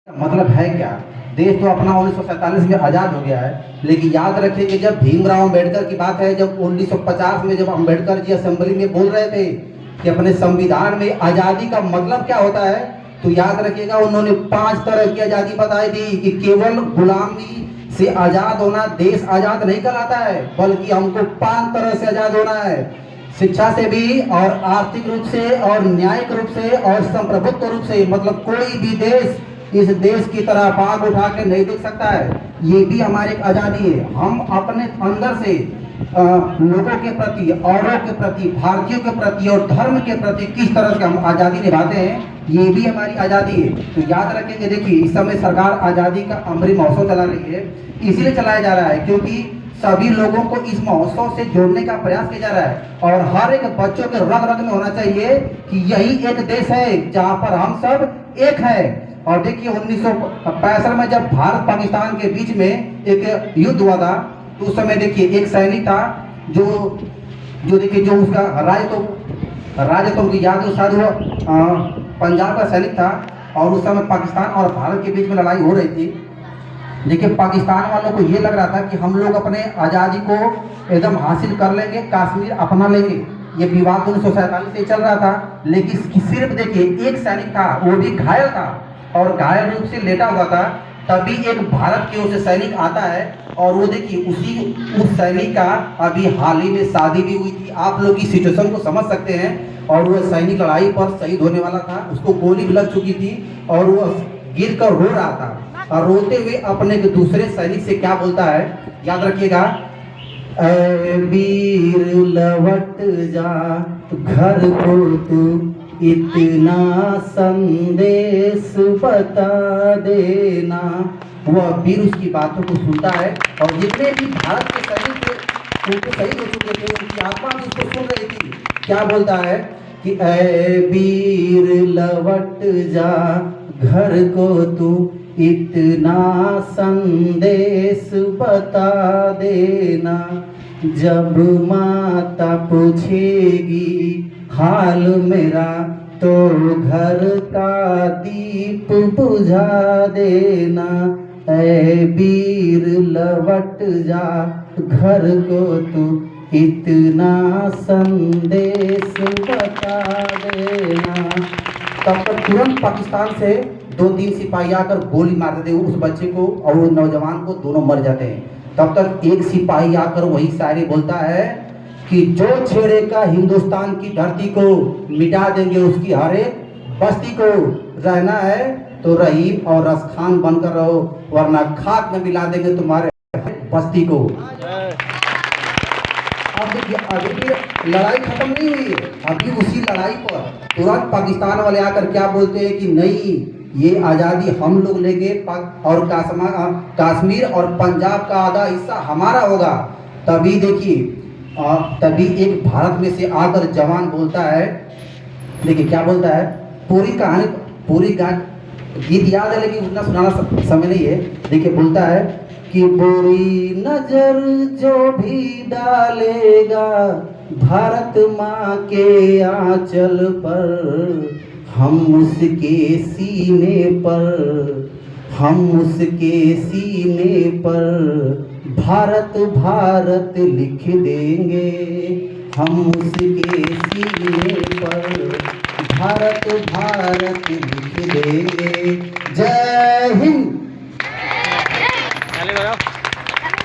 मतलब है क्या? देश तो अपना 1947 में आज़ाद हो गया है, लेकिन याद रखिए कि जब भीमराव अंबेडकर की बात है, जब 1950 में जब अंबेडकर जी असेंबली में बोल रहे थे कि अपने संविधान में आज़ादी का मतलब क्या होता है, तो याद रखिएगा उन्होंने 5 तरह की आज़ादी बताई थी कि केवल गुलामी से आज़ाद होना देश आज़ाद नहीं कहलाता है, बल्कि हमको 5 तरह से आज़ाद होना है। शिक्षा से भी, और आर्थिक रूप से, और न्यायिक रूप से, और संप्रभुत्व रूप से। मतलब कोई भी देश इस देश की तरह पाग उठा के नहीं देख सकता है। ये भी हमारी एक आज़ादी है। हम अपने अंदर से लोगों के प्रति, औरों के प्रति, भारतीयों के प्रति और धर्म के प्रति किस तरह से हम आज़ादी निभाते हैं, ये भी हमारी आज़ादी है। तो याद रखेंगे, देखिए इस समय सरकार आज़ादी का अमृत महोत्सव चला रही है, इसीलिए चलाया जा रहा है क्योंकि सभी लोगों को इस महोत्सव से जोड़ने का प्रयास किया जा रहा है, और हर एक बच्चों के रग रग में होना चाहिए कि यही एक देश है जहाँ पर हम सब एक है। और देखिए 1965 में जब भारत पाकिस्तान के बीच में एक युद्ध हुआ था, तो उस समय देखिए एक सैनिक था जो देखिए जो उसका राज तो उनकी याद शायद वो पंजाब का सैनिक था, और उस समय पाकिस्तान और भारत के बीच में लड़ाई हो रही थी। देखिए पाकिस्तान वालों को ये लग रहा था कि हम लोग अपने आज़ादी को एकदम हासिल कर लेंगे, कश्मीर अपना लेंगे। ये विवाद 1947 से चल रहा था, लेकिन सिर्फ देखिए एक सैनिक था, वो भी घायल था और घायल रूप से लेटा हुआ था। तभी एक भारत की ओर से सैनिक आता है, और वो देखिए उस सैनिक का अभी हाल ही में शादी भी हुई थी। आप लोग की सिचुएशन को समझ सकते हैं। और वो सैनिक लड़ाई पर शहीद होने वाला था, उसको गोली भी लग चुकी थी, और वो गिर कर रो रहा था, और रोते हुए अपने दूसरे सैनिक से क्या बोलता है, याद रखिएगा, ऐ वीर लौट जा घर को तू, इतना संदेश बता देना। वह वीर उसकी बातों को सुनता है, और जितने भी भारत के सैनिक थे उनको शहीद हो चुके थे, उनकी आत्मा भी उसको सुन रही थी। क्या बोलता है कि ऐ वीर लौट जा घर को तू, इतना संदेश बता देना। जब माता पूछेगी हाल मेरा, तो घर का दीप बुझा देना। ऐ वीर लौट जा घर को तू, इतना संदेश बता देना। तब तक तुरंत पाकिस्तान से 2-3 सिपाही आकर गोली मार देते हैं उस बच्चे को, और वो नौजवान को, दोनों मर जाते हैं। तब तक एक सिपाही आकर वही शायरी बोलता है कि जो छेड़ेगा हिंदुस्तान की धरती को, मिटा देंगे उसकी हर एक बस्ती को। रहना है तो रहीम और रसखान बनकर रहो, वरना खाक में मिला देंगे तुम्हारे बस्ती को। अब देखिए अभी भी लड़ाई खत्म नहीं हुई है। अभी उसी लड़ाई पर तुरंत पाकिस्तान वाले आकर क्या बोलते हैं कि नहीं, ये आज़ादी हम लोग लेंगे, और कश्मीर और पंजाब का आधा हिस्सा हमारा होगा। तभी देखिए तभी एक भारत में से आकर जवान बोलता है, देखिए क्या बोलता है, पूरी कहानी पूरी गीत याद है लेकिन उतना सुनाना समय नहीं है। देखिए बोलता है कि बुरी नजर जो भी डालेगा भारत माँ के आंचल पर, हम उसके सीने पर भारत भारत लिख देंगे। हम उसके सीने पर भारत भारत लिख देंगे। जय हिंद।